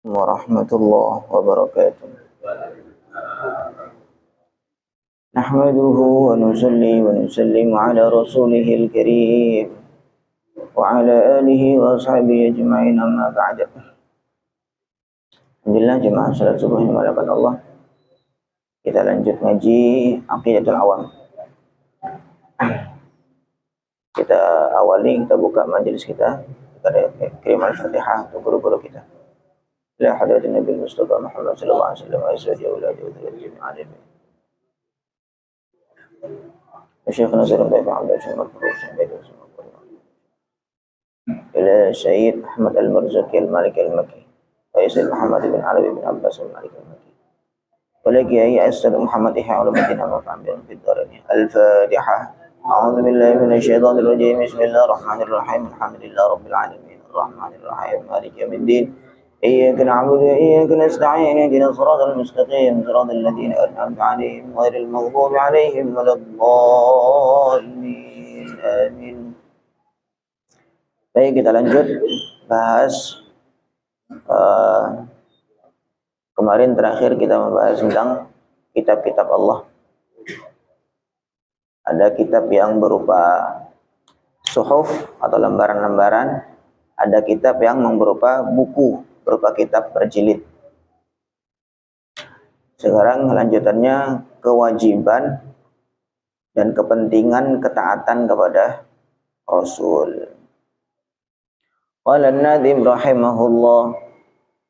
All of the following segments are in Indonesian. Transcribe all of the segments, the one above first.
Warahmatullahi wabarakatuh. Nahmaduhu wa nusalli wa nusallimu ala rasulihil karim wa ala alihi wa ashabihi ajma'in amma ba'da. Alhamdulillah jemaah salat subuh yang dimuliakan Allah. Kita lanjut ngaji Aqidatul Awam. Kita awali, kita buka majelis kita. Kita kirim al-Fatihah untuk guru-guru kita. لا حضرة النبي المصطفى محمد صلى الله عليه وسلم وأزواجه وأولاده وذريته جميعا آمين. شيخنا زين الله عبد الشمال إلى سيد أحمد المرزوقي المالك المكي وسيد محمد بن علي بن عباس المالك المكي ولك يا أستاذ محمد إحياء علوم الدين ونفع بهم في الدارين. الفاتحة. أعوذ بالله من الشيطان الرجيم. بسم الله الرحمن الرحيم. الحمد لله رب العالمين الرحمن الرحيم مالك يوم الدين. إياك نعبد وإياك نستعين اهدنا الصراط المستقيم صراط الذين أنعمت عليهم غير المغضوب عليهم ولا الضالين آمين. Baik, kita lanjut bahas kemarin terakhir kita membahas tentang kitab-kitab Allah. Ada kitab yang berupa suhuf atau lembaran-lembaran, ada kitab yang berupa buku, berupa kitab berjilid. Sekarang lanjutannya kewajiban dan kepentingan ketaatan kepada Rasul. Qala an-nadhim rahimahullah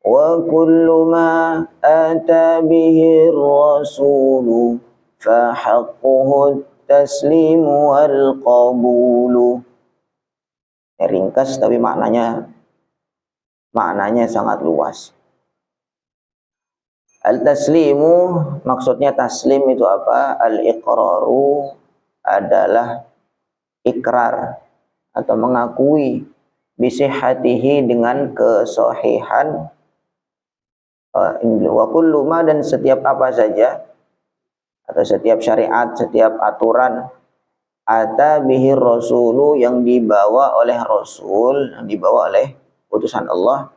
wa kullu ma ata bihi ar-rasul fa haqquhu at-taslimu wal qabulu. Ringkas tapi maknanya sangat luas. Al-taslimu maksudnya taslim itu apa? Al-iqraru adalah ikrar atau mengakui bisihatihi dengan kesahihan, wa kullu ma dan setiap apa saja atau setiap syariat, setiap aturan ata bihi rasulu yang dibawa oleh Rasul, yang dibawa oleh utusan Allah,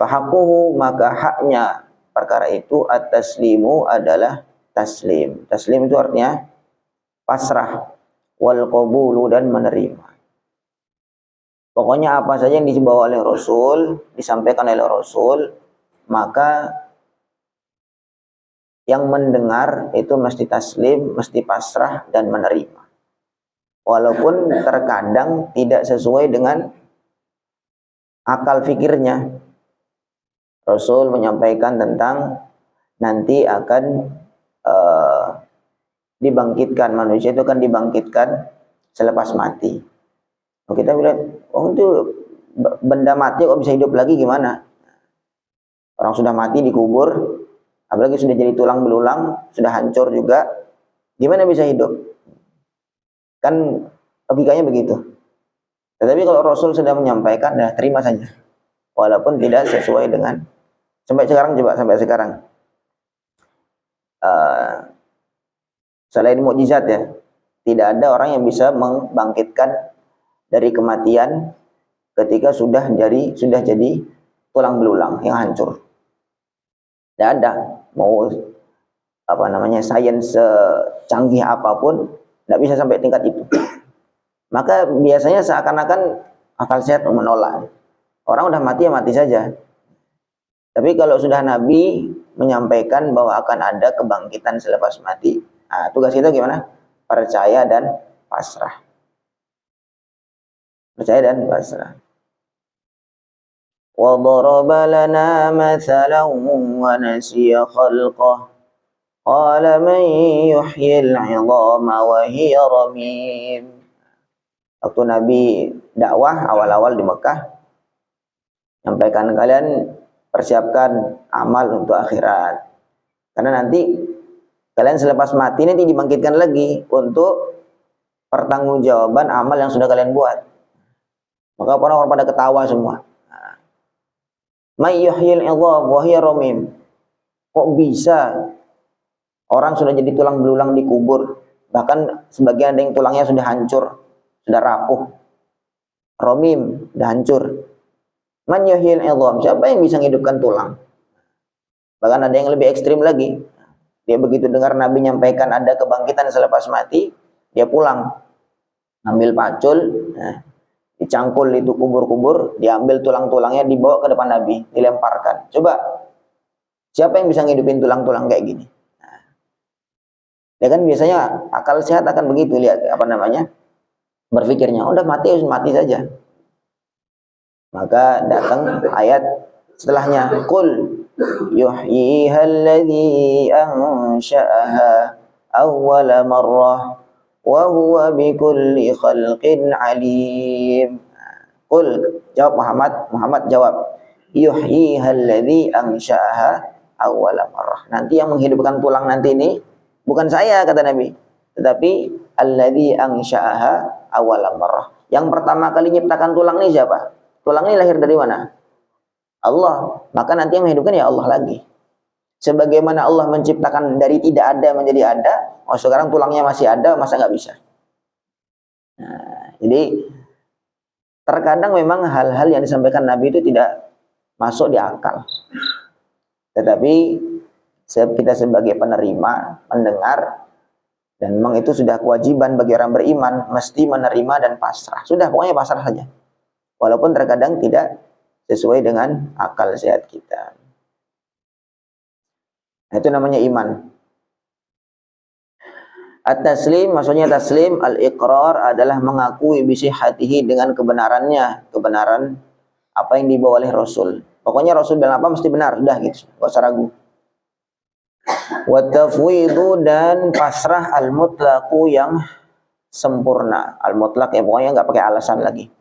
fahaquhu maka haknya perkara itu at-taslimu adalah taslim. Taslim itu artinya pasrah, wal qabulu dan menerima. Pokoknya apa saja yang dibawa oleh Rasul, disampaikan oleh Rasul, maka yang mendengar itu mesti taslim, mesti pasrah dan menerima. Walaupun terkadang tidak sesuai dengan akal fikirnya. Rasul menyampaikan tentang nanti akan dibangkitkan, manusia itu akan dibangkitkan selepas mati. Kita bilang, oh itu benda mati kok bisa hidup lagi gimana? Orang sudah mati dikubur, apalagi sudah jadi tulang belulang, sudah hancur juga, gimana bisa hidup? Kan logikanya begitu. Tetapi kalau Rasul sudah menyampaikan, ya terima saja. Walaupun tidak sesuai dengan sampai sekarang. Selain mukjizat ya, tidak ada orang yang bisa membangkitkan dari kematian ketika sudah jadi tulang belulang yang hancur. Tidak ada. Mau sains secanggih apapun, tidak bisa sampai tingkat itu. Maka biasanya seakan-akan akal sehat menolak. Orang udah mati ya mati saja. Tapi kalau sudah Nabi menyampaikan bahwa akan ada kebangkitan selepas mati, tugas kita gimana? Percaya dan pasrah. Percaya dan pasrah. Wa daraba lana mathalan wa nasiya khalqah. Qala man yuhyil 'idhama wa hiya ramim. Waktu Nabi dakwah awal-awal di Mekah, sampaikan kalian persiapkan amal untuk akhirat. Karena nanti kalian selepas mati nanti dibangkitkan lagi untuk pertanggungjawaban amal yang sudah kalian buat. Maka orang-orang pada ketawa semua. May yuhyil 'idham wa hiya ramim. Kok bisa orang sudah jadi tulang belulang dikubur, bahkan sebagian ada yang tulangnya sudah hancur, sudah rapuh. Ramim, sudah hancur. Man yuhyil 'idham, siapa yang bisa menghidupkan tulang? Bahkan ada yang lebih ekstrim lagi. Dia begitu dengar Nabi nyampaikan ada kebangkitan selepas mati, dia pulang, ambil pacul, dicangkul itu kubur-kubur, diambil tulang-tulangnya, dibawa ke depan Nabi, dilemparkan. Coba, siapa yang bisa ngidupin tulang-tulang kayak gini? Ya kan biasanya akal sehat akan begitu, lihat berpikirnya, udah mati harus mati saja. Maka datang ayat setelahnya, qul yuhyiha alladhi ansha'aha awwala marrah wa huwa bikulli khalqin alim. Qul, jawab Muhammad jawab, yuhyiha alladhi ansha'aha awwala marrah. Nanti yang menghidupkan tulang nanti ini bukan saya, kata Nabi, tetapi alladzi ansha'aha awwala marrah. Yang pertama kali nyiptakan tulang ini siapa? Tulang ini lahir dari mana? Allah. Maka nanti yang menghidupkan ya Allah lagi. Sebagaimana Allah menciptakan dari tidak ada menjadi ada, sekarang tulangnya masih ada, masa nggak bisa? Nah, jadi terkadang memang hal-hal yang disampaikan Nabi itu tidak masuk di akal. Tetapi kita sebagai penerima, mendengar, dan memang itu sudah kewajiban bagi orang beriman, mesti menerima dan pasrah. Sudah, pokoknya pasrah saja. Walaupun terkadang tidak sesuai dengan akal sehat kita. Nah, itu namanya iman. At-taslim, maksudnya taslim, al-iqrar adalah mengakui bisihatihi dengan kebenarannya, kebenaran apa yang dibawa oleh Rasul. Pokoknya Rasul bilang apa mesti benar, sudah gitu, enggak usah ragu. Wa tafwidu, dan pasrah al-mutlaqu yang sempurna. Al-mutlaq ya pokoknya enggak pakai alasan lagi.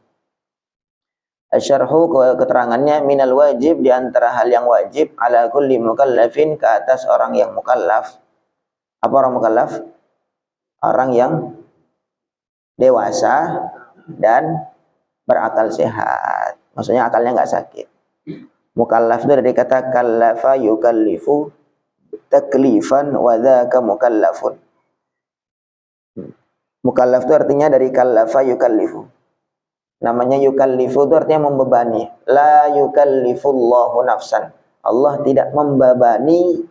Asyarhu, keterangannya, minal wajib, di antara hal yang wajib, ala kulli mukallafin, ke atas orang yang mukallaf. Apa orang mukallaf? Orang yang dewasa dan berakal sehat. Maksudnya akalnya enggak sakit. Mukallaf itu dari kata kallafa yukallifu taklifan wa dzaka mukallafun. Mukallaf itu artinya dari kallafa yukallifu. Namanya yukallifu itu artinya membebani. La yukallifullahu nafsan. Allah tidak membebani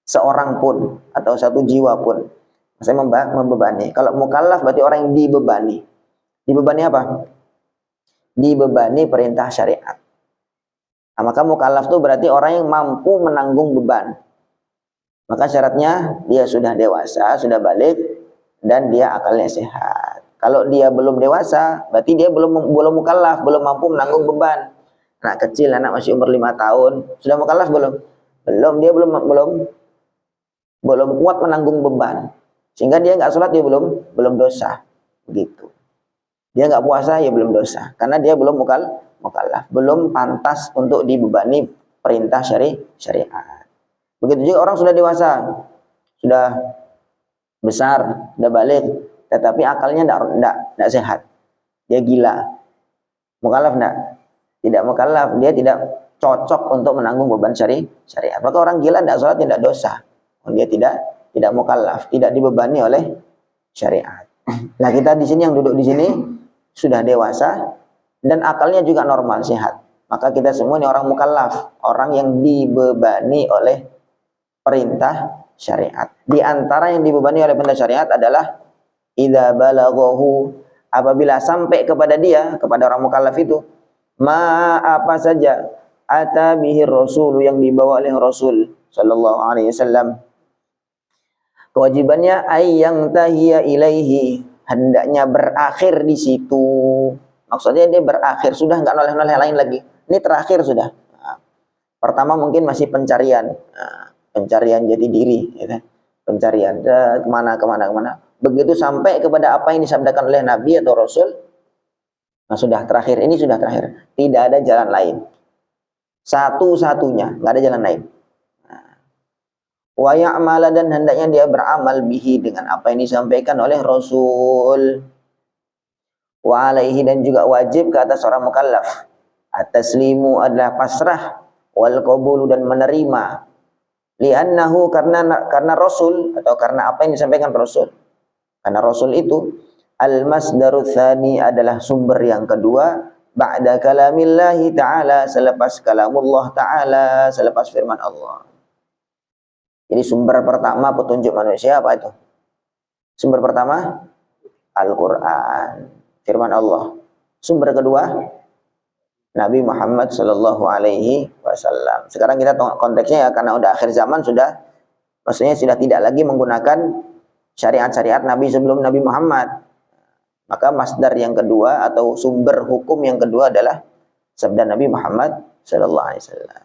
seorang pun atau satu jiwa pun. Maksudnya membebani. Kalau mukallaf berarti orang yang dibebani. Dibebani apa? Dibebani perintah syariat. Nah, maka mukallaf itu berarti orang yang mampu menanggung beban. Maka syaratnya dia sudah dewasa, sudah balik, dan dia akalnya sehat. Kalau dia belum dewasa, berarti dia belum mukallaf, belum mampu menanggung beban. Anak kecil, anak masih umur 5 tahun, sudah mukallaf belum? Belum, dia belum kuat menanggung beban. Sehingga dia nggak sholat, dia belum dosa. Begitu. Dia nggak puasa, ya belum dosa. Karena dia belum mukallaf, belum pantas untuk dibebani perintah syariat. Begitu juga orang sudah dewasa, sudah besar, sudah balik, tetapi akalnya tidak sehat. Dia gila. Mukallaf enggak? Tidak mukallaf, dia tidak cocok untuk menanggung beban syariat. Maka orang gila tidak sholat, tidak dosa. Dia tidak mukallaf, tidak dibebani oleh syariat. Nah, kita di sini yang duduk di sini sudah dewasa dan akalnya juga normal, sehat. Maka kita semua ini orang mukallaf, orang yang dibebani oleh perintah syariat. Di antara yang dibebani oleh perintah syariat adalah idza balaghahu, apabila sampai kepada dia, kepada orang mukallaf itu, ma apa saja ata bihi rasul, yang dibawa oleh Rasul sallallahu alaihi wasallam. Kewajibannya ayyang tahiya ilaihi, hendaknya berakhir di situ. Maksudnya dia berakhir, sudah enggak noleh-noleh lain lagi. Ini terakhir sudah. Nah, pertama mungkin masih pencarian. Pencarian jati diri, ya kan? Pencarian kemana. Begitu sampai kepada apa yang disabdakan oleh Nabi atau Rasul, nah sudah terakhir, ini sudah terakhir. Tidak ada jalan lain. Satu-satunya, nggak ada jalan lain. Wa ya'mala, dan hendaknya dia beramal bihi, dengan apa yang disampaikan oleh Rasul. Wa alaihi, dan juga wajib ke atas orang mukallaf. At-taslimu adalah pasrah, wal qabulu, dan menerima. Li'annahu, karena Rasul, atau karena apa yang disampaikan Rasul. Karena Rasul itu al-masdaru tsani, adalah sumber yang kedua, ba'da kalamillahi ta'ala, selepas kalamullah ta'ala, selepas firman Allah. Jadi sumber pertama petunjuk manusia apa itu? Sumber pertama Al-Quran, firman Allah. Sumber kedua Nabi Muhammad Sallallahu Alaihi Wasallam. Sekarang kita konteksnya ya, karena udah akhir zaman sudah, maksudnya sudah tidak lagi menggunakan syariat-syariat Nabi sebelum Nabi Muhammad. Maka masdar yang kedua atau sumber hukum yang kedua adalah sabda Nabi Muhammad Sallallahu Alaihi Wasallam.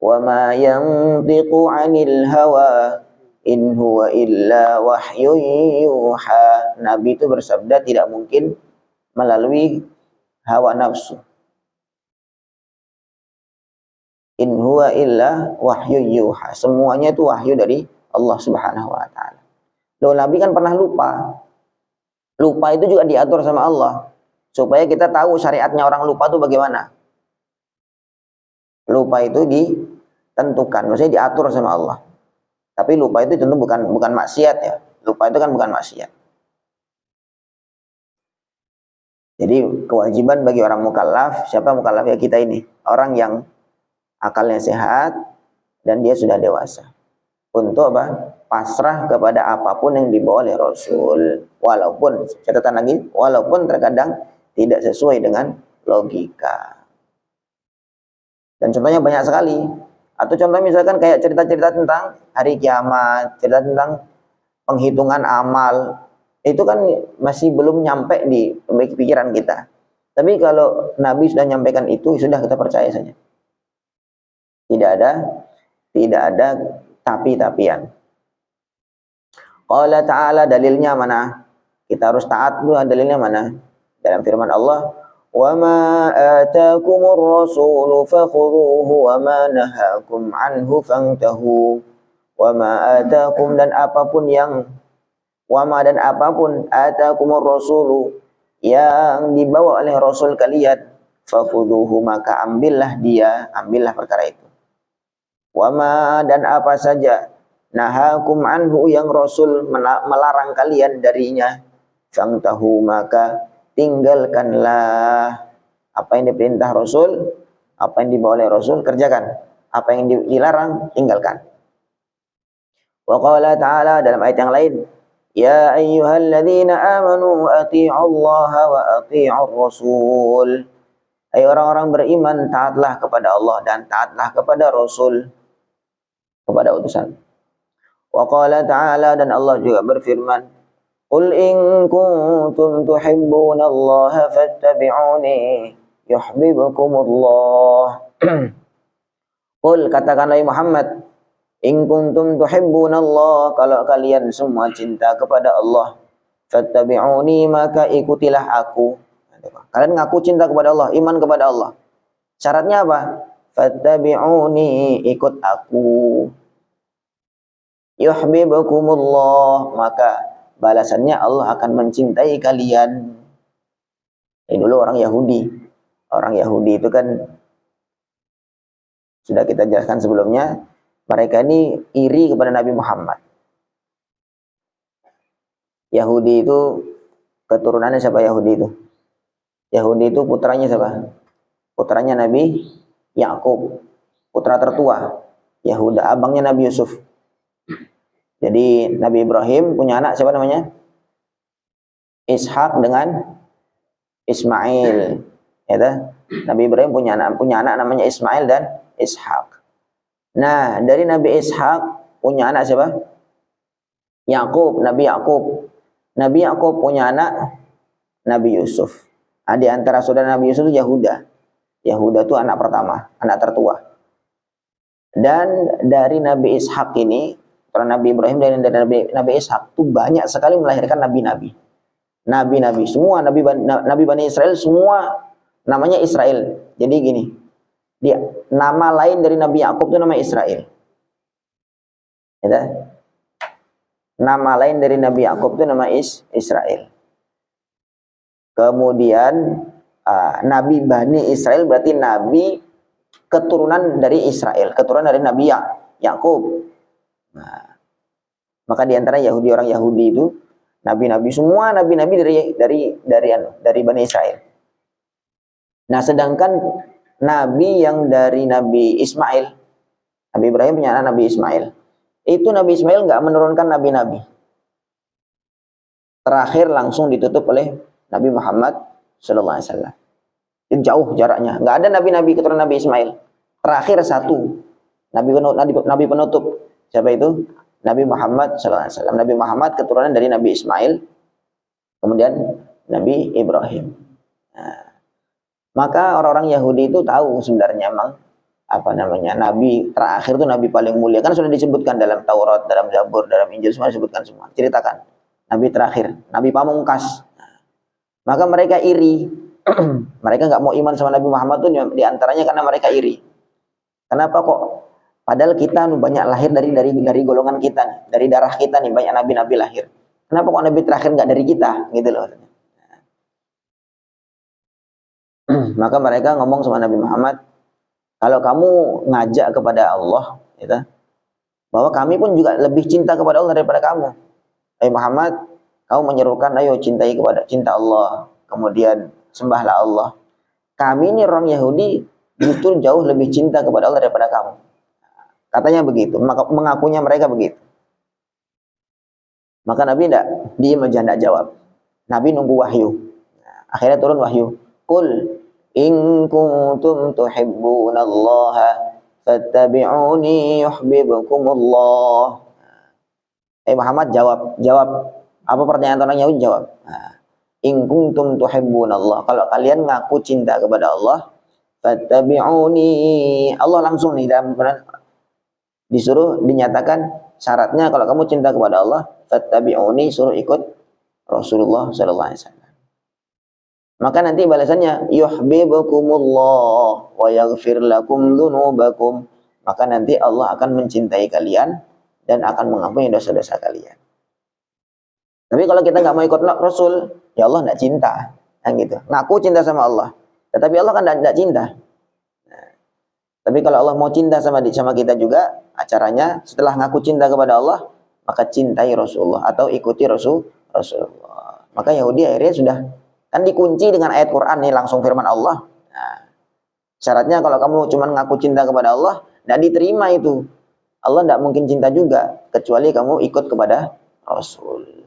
Wa ma yantiqu 'anil hawa in huwa illa wahyu yuha. Nabi itu bersabda tidak mungkin melalui hawa nafsu. In huwa illa wahyu yuha. Semuanya itu wahyu dari Allah Subhanahu wa taala. Loh, Nabi kan pernah lupa. Lupa itu juga diatur sama Allah. Supaya kita tahu syariatnya orang lupa itu bagaimana. Lupa itu ditentukan, maksudnya diatur sama Allah. Tapi lupa itu tentu bukan maksiat ya. Lupa itu kan bukan maksiat. Jadi kewajiban bagi orang mukallaf, siapa mukallaf ya kita ini? Orang yang akalnya sehat dan dia sudah dewasa. Untuk apa? Pasrah kepada apapun yang dibawa oleh Rasul. Walaupun, catatan lagi, walaupun terkadang tidak sesuai dengan logika. Dan contohnya banyak sekali. Atau contoh misalkan kayak cerita-cerita tentang hari kiamat, cerita tentang penghitungan amal, itu kan masih belum nyampe di pikiran kita. Tapi kalau Nabi sudah nyampaikan itu, sudah kita percaya saja. Tidak ada tapi-tapian. Qala ta'ala, dalilnya mana? Kita harus taat dulu, dalilnya mana? Dalam firman Allah, wa ma atakumur rasulu fakhudhuhu wa ma nahakum anhu fantahu. Wa ma atakum, dan apapun yang dan apapun atakumur rasulu yang dibawa oleh Rasul kalian, fakhudhuhu, maka ambillah perkara itu. Wa ma, dan apa saja nahakum anhu yang Rasul melarang kalian darinya, fantahu, maka tinggalkanlah. Apa yang diperintah Rasul, apa yang dibawa oleh Rasul, kerjakan. Apa yang dilarang, tinggalkan. Wa qala ta'ala, dalam ayat yang lain, ya ayyuhalladzina amanu ati'ullaha wa ati'ur rasul. Hai orang-orang beriman, taatlah kepada Allah dan taatlah kepada Rasul, kepada utusan. Wa qala ta'ala, dan Allah juga berfirman, qul in kuntum tuhibbunallaha fattabi'uni yuhibbukumullah. Qul, katakan Nabi Muhammad, in kuntum tuhibbunallah, kalau kalian semua cinta kepada Allah, fattabi'uni, maka ikutilah aku. Kalian ngaku cinta kepada Allah, iman kepada Allah. Syaratnya apa? Fattabi'uni, ikut aku. Yuhibbukumullah, maka balasannya Allah akan mencintai kalian. Ini dulu orang Yahudi. Orang Yahudi itu kan sudah kita jelaskan sebelumnya, mereka ini iri kepada Nabi Muhammad. Yahudi itu keturunannya siapa Yahudi itu? Yahudi itu putranya siapa? Putranya Nabi Yakub, putra tertua. Yahuda, abangnya Nabi Yusuf. Jadi Nabi Ibrahim punya anak siapa namanya? Ishak dengan Ismail. Ya, Nabi Ibrahim punya anak namanya Ismail dan Ishak. Nah, dari Nabi Ishak punya anak siapa? Yakub, Nabi Yakub. Nabi Yakub punya anak Nabi Yusuf. Nah, di antara saudara Nabi Yusuf itu Yahuda. Yahuda itu anak pertama, anak tertua. Dan dari Nabi Ishak ini, karena Nabi Ibrahim dan dari Nabi Ishak itu banyak sekali melahirkan nabi-nabi. Nabi-nabi semua, Nabi Bani Israel semua namanya Israel. Jadi gini, dia nama lain dari Nabi Yakub itu nama Israel. Ya, nama lain dari Nabi Yakub itu nama Israel. Kemudian Nabi Bani Israel berarti nabi keturunan dari Israel, keturunan dari Nabi Yakub. Nah, maka di antara Yahudi, orang Yahudi itu nabi-nabi semua, nabi-nabi dari Bani Israel. Nah, sedangkan nabi yang dari Nabi Ismail Nabi Ibrahim punya anak Nabi Ismail. Itu Nabi Ismail nggak menurunkan nabi-nabi. Terakhir langsung ditutup oleh Nabi Muhammad sallallahu alaihi wasallam. Jauh jaraknya. Nggak ada nabi-nabi keturunan Nabi Ismail. Terakhir satu nabi penutup. Siapa itu? Nabi Muhammad sallallahu alaihi wasallam. Nabi Muhammad keturunan dari Nabi Ismail, kemudian Nabi Ibrahim. Nah, maka orang-orang Yahudi itu tahu sebenarnya memang nabi terakhir itu nabi paling mulia, kan sudah disebutkan dalam Taurat, dalam Zabur, dalam Injil, semua disebutkan, semua ceritakan nabi terakhir, nabi pamungkas. Maka mereka iri. Mereka nggak mau iman sama Nabi Muhammad tuh diantaranya karena mereka iri. Kenapa kok padahal kita banyak lahir dari golongan kita, dari darah kita nih banyak nabi-nabi lahir. Kenapa kok nabi terakhir nggak dari kita, gitu loh. Maka mereka ngomong sama Nabi Muhammad, kalau kamu ngajak kepada Allah, gitu, bahwa kami pun juga lebih cinta kepada Allah daripada kamu. Muhammad, kamu menyerukan, ayo cinta Allah, kemudian sembahlah Allah. Kami ini orang Yahudi justru jauh lebih cinta kepada Allah daripada kamu. Katanya begitu, mengakunya mereka begitu. Maka Nabi dia tidak jawab. Nabi nunggu wahyu. Akhirnya turun wahyu. Qul in kuntum tuhibbunallaha fattabi'uni yuhibbukumullah. Muhammad jawab. Apa pertanyaan orang Yahudi? Jawab. In kuntum tuhibbunallah. Kalau kalian ngaku cinta kepada Allah, fattabi'uni. Allah langsung nih disuruh dinyatakan syaratnya kalau kamu cinta kepada Allah, fattabi'uni, suruh ikut Rasulullah sallallahu alaihi wasallam. Maka nanti balasannya yuhibbukumullah wa yaghfir lakum dzunubakum. Maka nanti Allah akan mencintai kalian dan akan mengampuni dosa-dosa kalian. Tapi kalau kita nggak mau ikut Rasul, ya Allah nggak cinta, kan gitu. Ngaku cinta sama Allah, tetapi Allah kan nggak cinta. Nah, tapi kalau Allah mau cinta sama kita juga, acaranya setelah ngaku cinta kepada Allah, maka cintai Rasulullah atau ikuti Rasulullah. Maka Yahudi akhirnya sudah kan dikunci dengan ayat Quran nih, langsung firman Allah. Nah, syaratnya kalau kamu cuma ngaku cinta kepada Allah, nggak diterima itu. Allah nggak mungkin cinta juga kecuali kamu ikut kepada Rasul.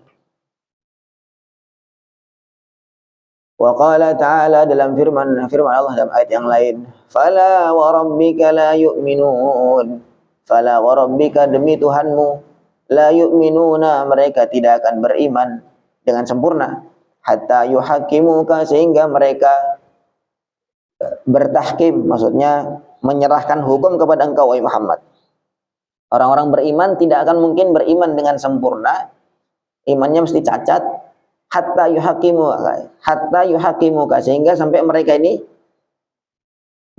Wa qala ta'ala, dalam firman Allah dalam ayat yang lain, fala wa rabbika la yu'minun. Fala wa rabbika, demi Tuhanmu, la yu'minuna, mereka tidak akan beriman dengan sempurna, hatta yuhakimuka, sehingga mereka bertahkim, maksudnya menyerahkan hukum kepada engkau wahai Muhammad. Orang-orang beriman tidak akan mungkin beriman dengan sempurna, imannya mesti cacat. Hatta yuhakimuka, sehingga sampai mereka ini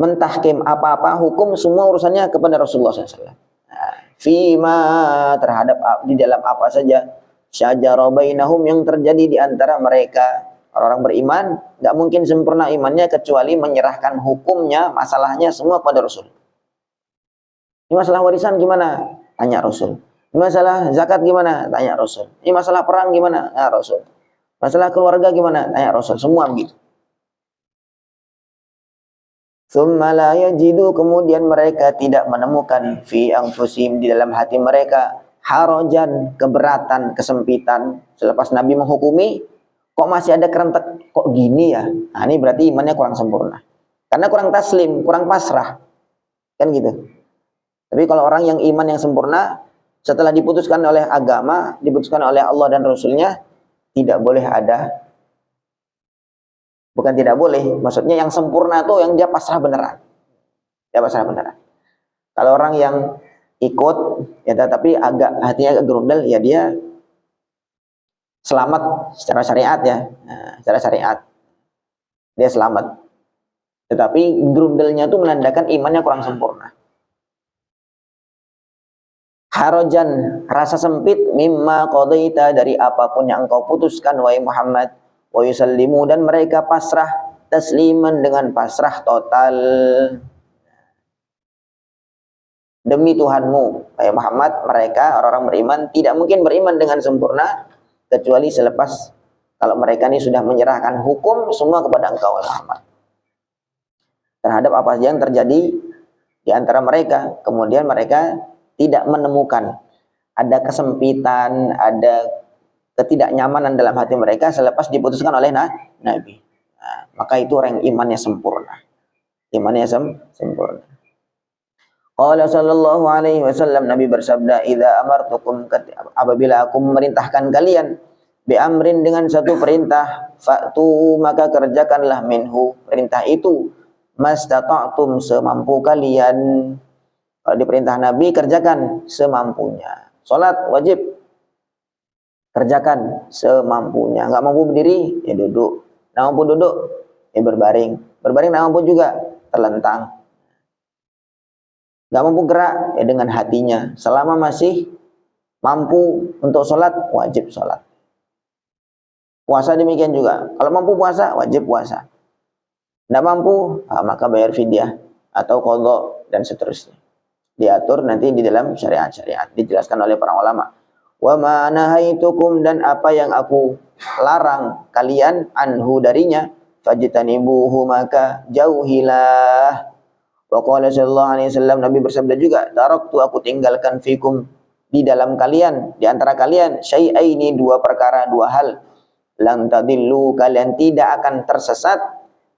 mentahkim apa-apa hukum, semua urusannya kepada Rasulullah SAW. Fima, terhadap di dalam apa saja, syajara bainahum, yang terjadi di antara mereka. Orang beriman nggak mungkin sempurna imannya kecuali menyerahkan hukumnya, masalahnya semua kepada Rasul. Ini masalah warisan gimana? Tanya Rasul. Ini masalah zakat gimana? Tanya Rasul. Ini masalah perang gimana? Tanya Rasul. Masalah keluarga gimana? Tanya Rasul. Semua begitu. Tsumma la yajidu, kemudian mereka tidak menemukan fi anfusihim, di dalam hati mereka, harajan, keberatan, kesempitan. Selepas Nabi menghukumi, kok masih ada kerentek, kok gini ya? Nah, ini berarti imannya kurang sempurna. Karena kurang taslim, kurang pasrah. Kan gitu. Tapi kalau orang yang iman yang sempurna, setelah diputuskan oleh agama, diputuskan oleh Allah dan Rasulnya, tidak boleh ada, bukan tidak boleh, maksudnya yang sempurna tuh yang dia pasrah beneran. Dia pasrah beneran. Kalau orang yang ikut, ya tapi agak hatinya agak gerundel, ya dia selamat secara syariat ya. Nah, secara syariat dia selamat. Tetapi gerundelnya itu menandakan imannya kurang sempurna. Harajan, rasa sempit, mimma qadaita, dari apapun yang engkau putuskan wahai Muhammad, wa yusallimu, dan mereka pasrah, tasliman, dengan pasrah total. Demi Tuhanmu wahai Muhammad, mereka orang-orang beriman tidak mungkin beriman dengan sempurna kecuali selepas kalau mereka ini sudah menyerahkan hukum semua kepada engkau wahai Muhammad, terhadap apa saja yang terjadi di antara mereka. Kemudian mereka tidak menemukan ada kesempitan, ada ketidaknyamanan dalam hati mereka selepas diputuskan oleh Nabi. Nah, maka itu orang yang imannya sempurna. Imannya sempurna. Qala sallallahu alaihi wasallam, Nabi bersabda, "Idza amartukum," apabila aku memerintahkan kalian, bi amrin dengan satu perintah, fa'tu maka kerjakanlah minhu perintah itu, mastata'tum semampu kalian. Kalau diperintah Nabi kerjakan semampunya. Salat wajib kerjakan semampunya. Enggak mampu berdiri ya duduk. Enggak mampu duduk ya berbaring. Berbaring enggak mampu juga terlentang. Nggak mampu gerak ya dengan hatinya. Selama masih mampu untuk sholat, wajib sholat. Puasa demikian juga. Kalau mampu puasa, wajib puasa. Nggak mampu, maka bayar fidyah atau qadha dan seterusnya. Diatur nanti di dalam syariat-syariat. Dijelaskan oleh para ulama. Wa ma nahaitukum, dan apa yang aku larang kalian anhu darinya, fajtanibuhu maka jauhilah. Wa qala sallallahu alaihi wasallam, Nabi bersabda juga, taraktu aku tinggalkan fikum di dalam kalian, di antara kalian, syai'aini dua perkara, dua hal, lan tadillu kalian tidak akan tersesat,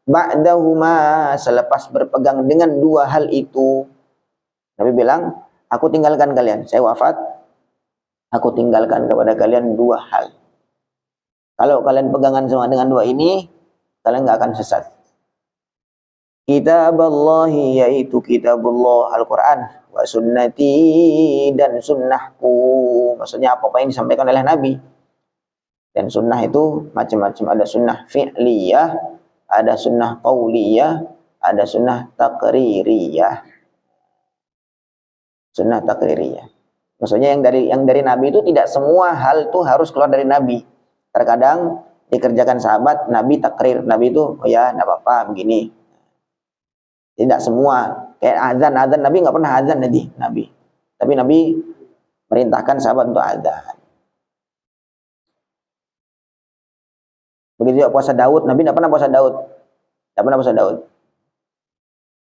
ba'dahuma selepas berpegang dengan dua hal itu. Nabi bilang, aku tinggalkan kalian, saya wafat, aku tinggalkan kepada kalian dua hal. Kalau kalian pegangan sama dengan dua ini, kalian nggak akan sesat. Kitaballahi, yaitu kitabullah Al-Quran, wa sunnati, dan sunnahku. Maksudnya apa yang disampaikan oleh Nabi. Dan sunnah itu macam-macam. Ada sunnah fi'liyah, ada sunnah qauliyah, ada sunnah taqririyah. Sunnah taqririyah. Maksudnya yang dari Nabi itu tidak semua hal itu harus keluar dari Nabi. Terkadang dikerjakan sahabat, Nabi takrir. Nabi itu, oh ya, enggak apa-apa begini. Tidak semua. Kayak azan Nabi nggak pernah azan Nabi. Tapi Nabi merintahkan sahabat untuk azan. Begitu juga puasa Daud. Nabi tidak pernah puasa Daud. Tidak pernah puasa Daud.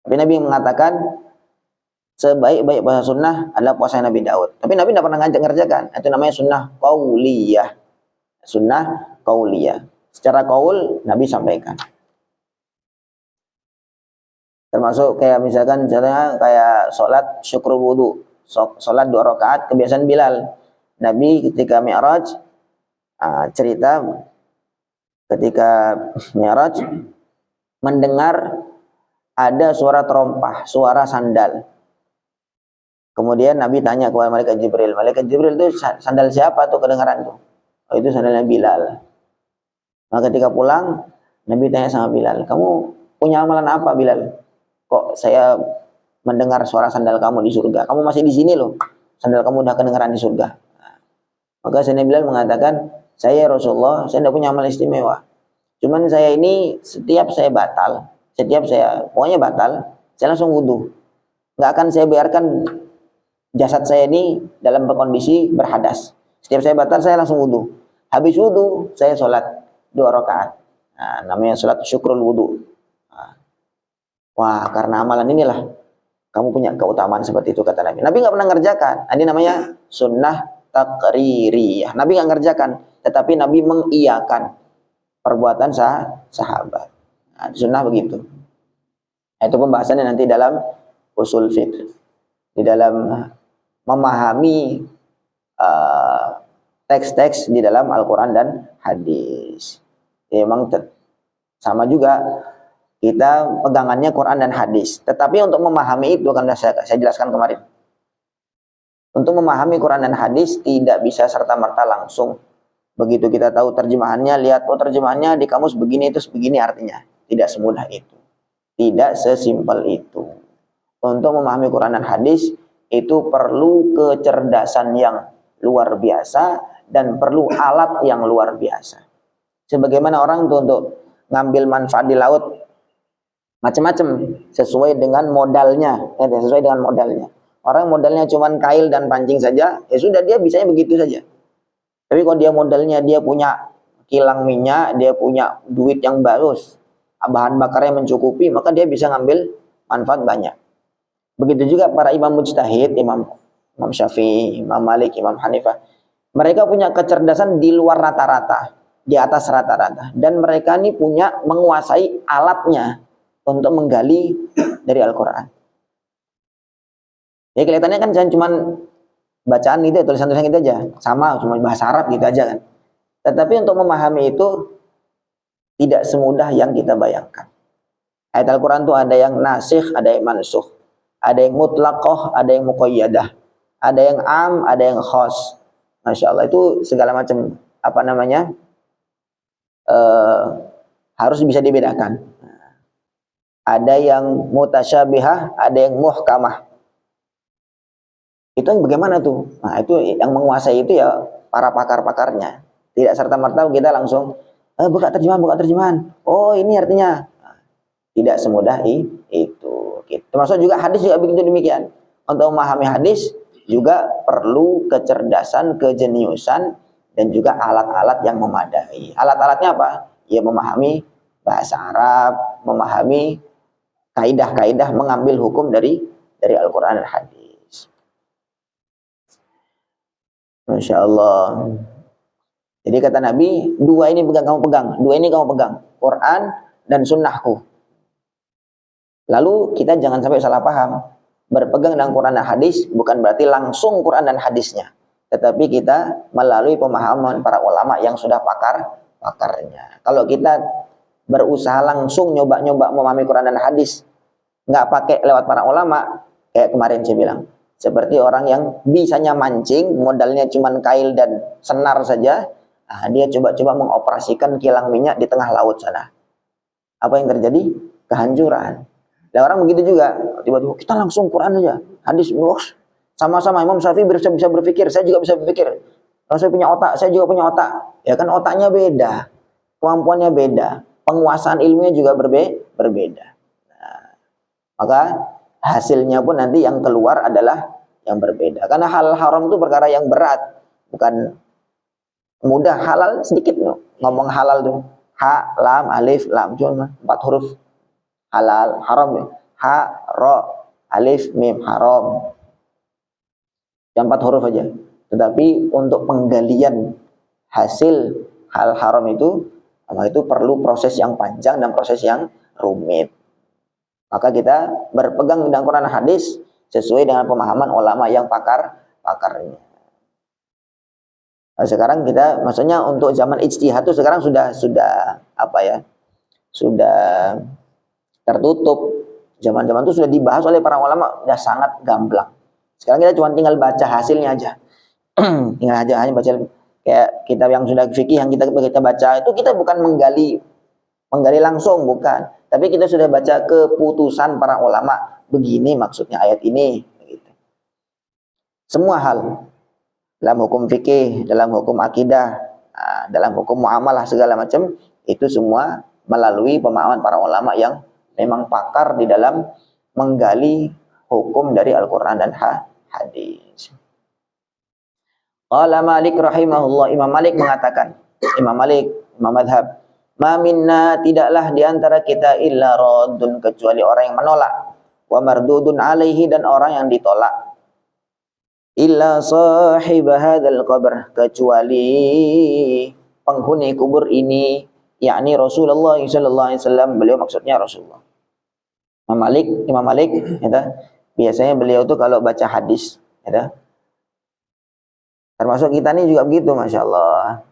Tapi Nabi mengatakan sebaik-baik puasa sunnah adalah puasa Nabi Daud. Tapi Nabi tidak pernah ngajak ngerjakan. Itu namanya sunnah qauliyah. Sunnah qauliyah. Secara qaul Nabi sampaikan. Termasuk kayak misalkan kayak sholat syukur wudu, sholat 2 rakaat, kebiasaan Bilal. Nabi ketika Mi'raj cerita ketika Mi'raj mendengar ada suara terompah, suara sandal. Kemudian Nabi tanya kepada malaikat Jibril, malaikat Jibril itu sandal siapa tuh kedengaran tuh? Oh, itu sandalnya Bilal. Maka ketika pulang Nabi tanya sama Bilal, kamu punya amalan apa Bilal? Kok saya mendengar suara sandal kamu di surga? Kamu masih di sini loh. Sandal kamu udah kedengaran di surga. Maka Sayyidina Bilal mengatakan, saya Rasulullah, saya tidak punya amal istimewa. Cuman saya ini setiap saya pokoknya batal, saya langsung wudu. Nggak akan saya biarkan jasad saya ini dalam kondisi berhadas. Setiap saya batal, saya langsung wudu. Habis wudu, saya sholat 2 rakaat. Nah, namanya sholat syukrul wudu. Wah, karena amalan inilah kamu punya keutamaan seperti itu, kata Nabi. Nabi nggak pernah ngerjakan. Ini namanya sunnah taqririyah. Nabi nggak ngerjakan, tetapi Nabi mengiyakan perbuatan sahabat. Nah, sunnah begitu. Nah, itu pembahasannya nanti dalam usul fiqh. Di dalam memahami teks-teks di dalam Al-Quran dan hadis. Ya, memang sama juga. Kita pegangannya Quran dan hadis. Tetapi untuk memahami itu, kan saya jelaskan kemarin. Untuk memahami Quran dan hadis tidak bisa serta-merta langsung. Begitu kita tahu terjemahannya, lihat terjemahannya di kamus begini, itu begini artinya. Tidak semudah itu. Tidak sesimpel itu. Untuk memahami Quran dan hadis itu perlu kecerdasan yang luar biasa dan perlu alat yang luar biasa. Sebagaimana orang untuk ngambil manfaat di laut, macam-macam sesuai dengan modalnya, sesuai dengan modalnya. Orang modalnya cuma kail dan pancing saja, ya sudah dia bisanya begitu saja. Tapi kalau dia modalnya dia punya kilang minyak, dia punya duit yang bagus, bahan bakarnya mencukupi, maka dia bisa ngambil manfaat banyak. Begitu juga para imam mujtahid, Imam Syafi'i, Imam Malik, Imam Hanifah. Mereka punya kecerdasan di luar rata-rata, di atas rata-rata. Dan mereka ini punya menguasai alatnya untuk menggali dari Al-Quran. Ya kelihatannya kan cuma bacaan gitu, tulisan-tulisan gitu aja. Sama, cuma bahasa Arab gitu aja kan. Tetapi untuk memahami itu tidak semudah yang kita bayangkan. Ayat Al-Quran itu ada yang nasikh, ada yang mansukh. Ada yang mutlaqah, ada yang muqayyadah. Ada yang am, ada yang khas. Masya Allah, itu segala macam harus bisa dibedakan. Ada yang mutasyabihah, ada yang muhkamah. Itu yang bagaimana tuh? Nah, itu yang menguasai itu ya para pakar-pakarnya. Tidak serta-merta kita langsung buka terjemahan. Oh, ini artinya. Tidak semudah itu. Termasuk juga hadis juga begitu demikian. Untuk memahami hadis juga perlu kecerdasan, kejeniusan, dan juga alat-alat yang memadai. Alat-alatnya apa? Ya memahami bahasa Arab, memahami kaidah-kaidah mengambil hukum dari Al-Quran dan hadis. Masya Allah. Jadi kata Nabi, dua ini kamu pegang, Quran dan sunnahku. Lalu kita jangan sampai salah paham. Berpegang dengan Quran dan hadis bukan berarti langsung Quran dan hadisnya, tetapi kita melalui pemahaman para ulama yang sudah pakarnya. Kalau kita berusaha langsung nyoba memahami Quran dan hadis, nggak pakai lewat para ulama, kayak kemarin saya bilang, seperti orang yang bisanya mancing, modalnya cuma kail dan senar saja, dia coba-coba mengoperasikan kilang minyak di tengah laut sana. Apa yang terjadi? Kehancuran. Dan orang begitu juga, tiba-tiba kita langsung Quran aja, hadis, sama-sama Imam Syafi'i bisa berpikir, saya juga bisa berpikir. Kalau saya punya otak, saya juga punya otak. Ya kan otaknya beda, kemampuannya beda, penguasaan ilmunya juga berbeda. Nah, maka hasilnya pun nanti yang keluar adalah yang berbeda. Karena hal haram itu perkara yang berat, bukan mudah. Halal sedikit loh. Ngomong halal tuh, ha, lam, alif, lam, cuma 4 huruf. Halal, haram ya. Ha, ro, alif, mim, haram. Yang 4 huruf aja. Tetapi untuk penggalian hasil hal haram itu perlu proses yang panjang dan proses yang rumit. Maka kita berpegang dengan Quran dan hadis sesuai dengan pemahaman ulama yang pakarnya. Nah, sekarang kita, maksudnya untuk zaman ijtihad itu sekarang sudah tertutup. Zaman-zaman itu sudah dibahas oleh para ulama, sudah sangat gamblang. Sekarang kita cuma tinggal baca hasilnya aja. Tinggal hanya baca, kayak kitab yang sudah fikih yang kita baca itu, kita bukan menggali langsung, bukan. Tapi kita sudah baca keputusan para ulama, begini maksudnya ayat ini. Semua hal, dalam hukum fikih, dalam hukum akidah, dalam hukum muamalah segala macam, itu semua melalui pemahaman para ulama yang memang pakar di dalam menggali hukum dari Al-Quran dan hadis. Qala Malik rahimahullah, Imam Malik mengatakan, Imam madhab, ma minna, tidaklah diantara kita illa raddun, kecuali orang yang menolak, wa mardudun alaihi, dan orang yang ditolak, illa sahib hadzal qabr, kecuali penghuni kubur ini, yakni Rasulullah sallallahu alaihi wasallam, beliau maksudnya Rasulullah. Imam Malik biasanya beliau tuh kalau baca hadis, termasuk kita ini juga begitu, Masya Allah,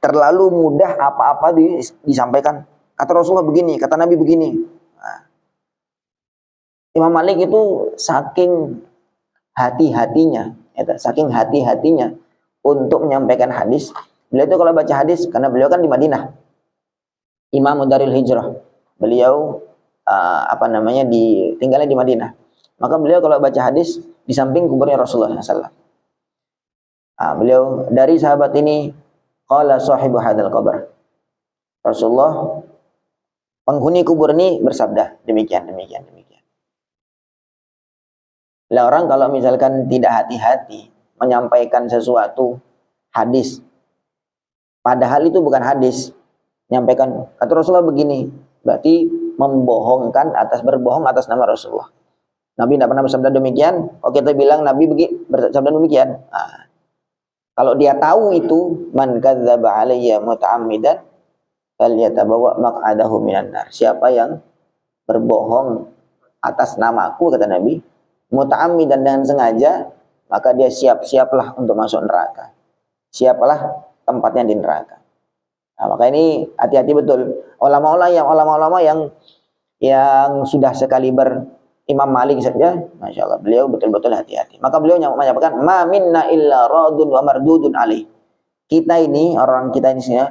terlalu mudah apa-apa disampaikan. Kata Rasulullah begini, kata Nabi begini. Imam Malik itu saking hati-hatinya untuk menyampaikan hadis. Beliau itu kalau baca hadis, karena beliau kan di Madinah, Imam Daril Hijrah, beliau tinggalnya di Madinah. Maka beliau kalau baca hadis di samping kuburnya Rasulullah SAW. Beliau dari sahabat ini, qala sahibu hadzal qabr, Rasulullah penghuni kubur ini bersabda demikian. Lah orang kalau misalkan tidak hati-hati menyampaikan sesuatu hadis, padahal itu bukan hadis, menyampaikan kata Rasulullah begini, berarti berbohong atas nama Rasulullah. Nabi tidak pernah bersabda demikian. Kalau kita bilang Nabi bersabda demikian. Nah, kalau dia tahu itu, man kadzdzaba alayya muta'ammidan falyatabawa maq'adahu minan nar. Siapa yang berbohong atas namaku, kata Nabi, muta'ammidan dengan sengaja, maka dia siap-siaplah untuk masuk neraka. Siapalah tempatnya di neraka. Nah, maka ini hati-hati betul. Ulama-ulama yang sudah sekaliber Imam Malik saja, Masya Allah, beliau betul-betul hati-hati. Maka beliau menyampaikan, ma minna illa radun wa mardudun alaih. Kita ini, orang kita ini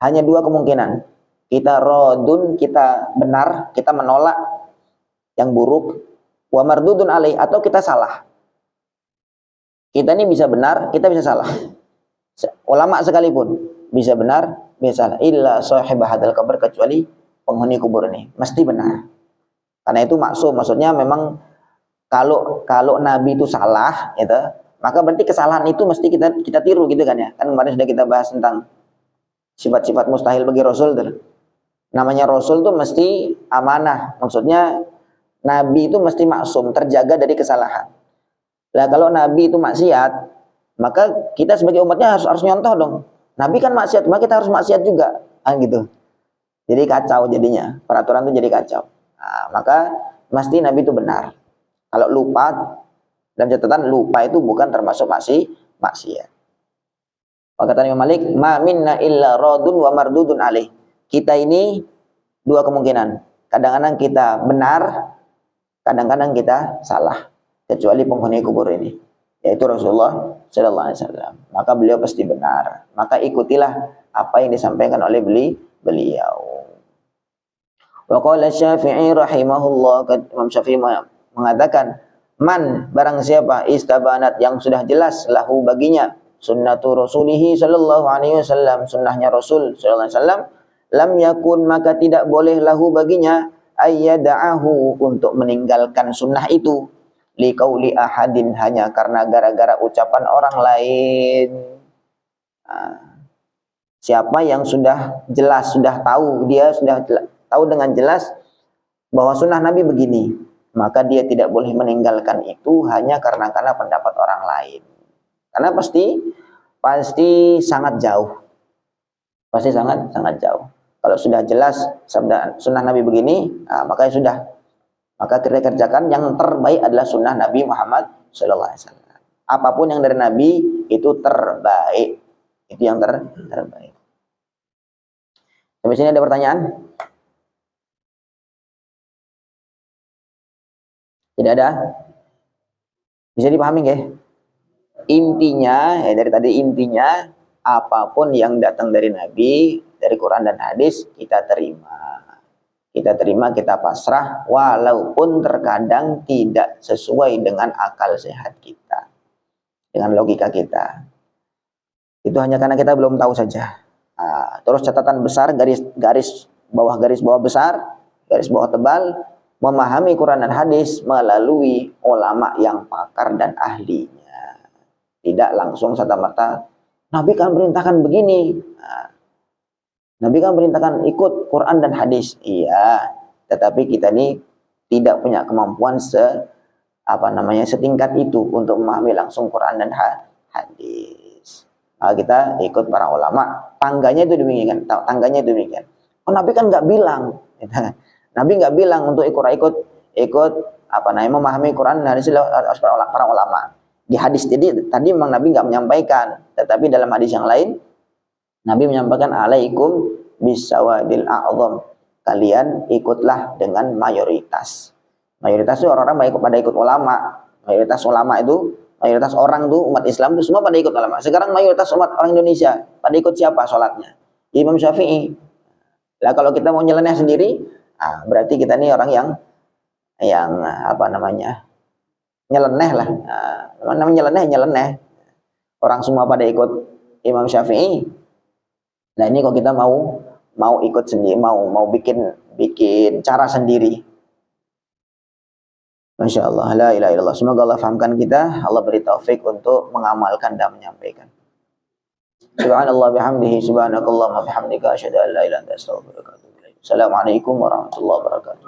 hanya dua kemungkinan. Kita radun, kita benar, kita menolak yang buruk, wa mardudun alaih, atau kita salah. Kita ini bisa benar, kita bisa salah. Ulama sekalipun bisa benar, bisa salah. Illa sahibah hadal kabar, kecuali penghuni kubur ini mesti benar. Karena itu maksum, maksudnya memang kalau Nabi itu salah, gitu, maka berarti kesalahan itu mesti kita tiru, gitu kan ya. Kan kemarin sudah kita bahas tentang sifat-sifat mustahil bagi Rasul. Tuh. Namanya Rasul itu mesti amanah, maksudnya Nabi itu mesti maksum, terjaga dari kesalahan. Nah kalau Nabi itu maksiat, maka kita sebagai umatnya harus nyontoh dong. Nabi kan maksiat, maka kita harus maksiat juga, kan gitu. Jadi kacau jadinya, peraturan itu jadi kacau. Nah, maka mesti Nabi itu benar. Kalau lupa, dalam catatan lupa itu bukan termasuk maksiat. Kata Imam Malik, ma minna illa radun wa mardudun alaih. Kita ini dua kemungkinan. Kadang-kadang kita benar, kadang-kadang kita salah. Kecuali penghuni kubur ini, yaitu Rasulullah Sallallahu Alaihi Wasallam. Maka beliau pasti benar. Maka ikutilah apa yang disampaikan oleh beliau. Wa qala Syafi'i rahimahullah, Imam Syafi'i mengatakan, man, barang siapa istabanat, yang sudah jelas lahu baginya sunnatu rasulihi sallallahu alaihi wasallam, sunnahnya Rasul sallallahu alaihi wasallam, lam yakun, maka tidak boleh lahu baginya ayyada'ahu, untuk meninggalkan sunnah itu, liqauli ahadin, hanya karena gara-gara ucapan orang lain. Siapa yang sudah jelas, sudah tahu, dia sudah tahu dengan jelas bahwa sunnah Nabi begini, maka dia tidak boleh meninggalkan itu hanya karena pendapat orang lain. Karena pasti sangat jauh. Pasti sangat jauh. Kalau sudah jelas sabda sunnah Nabi begini, maka sudah. Maka kita kerjakan, yang terbaik adalah sunnah Nabi Muhammad sallallahu alaihi wasallam. Apapun yang dari Nabi itu terbaik. Itu yang terbaik. Sampai sini ada pertanyaan? Tidak ada? Bisa dipahami nggak? Intinya, dari tadi intinya, apapun yang datang dari Nabi, dari Quran dan hadis, kita terima. Kita terima, kita pasrah, walaupun terkadang tidak sesuai dengan akal sehat kita, dengan logika kita. Itu hanya karena kita belum tahu saja. Terus catatan besar, garis bawah besar, garis bawah tebal, memahami Quran dan hadis melalui ulama yang pakar dan ahlinya. Tidak langsung serta-merta, Nabi kan perintahkan begini. Nabi kan perintahkan ikut Quran dan hadis. Iya, tetapi kita ini tidak punya kemampuan setingkat itu untuk memahami langsung Quran dan hadis. Maka kita ikut para ulama. Tangganya itu demikian. Oh, Nabi kan nggak bilang. Nabi nggak bilang untuk ikut memahami Quran dan hadis harus para ulama. Di hadis tadi memang Nabi nggak menyampaikan, tetapi dalam hadis yang lain Nabi menyampaikan, alaikum bisawadil a'zam, kalian ikutlah dengan mayoritas. Mayoritas itu orang-orang pada ikut ulama. Mayoritas ulama itu, mayoritas orang tuh umat Islam itu semua pada ikut ulama. Sekarang mayoritas umat orang Indonesia pada ikut siapa sholatnya? Imam Syafi'i. Lah kalau kita mau nyeleneh sendiri, berarti kita ini orang yang nyeleneh lah. Namanya nyeleneh. Orang semua pada ikut Imam Syafi'i. Nah ini kalau kita mau ikut sendiri, mau bikin cara sendiri. Masya Allah, la ilaha illallah. Semoga Allah fahamkan kita, Allah beri taufik untuk mengamalkan dan menyampaikan. Subhanallah bihamdihi, subhanakallahumma bihamdika, asyhadu an la ilaha illa anta, astaghfiruka wa atubu ilaik. Assalamualaikum warahmatullahi wabarakatuh.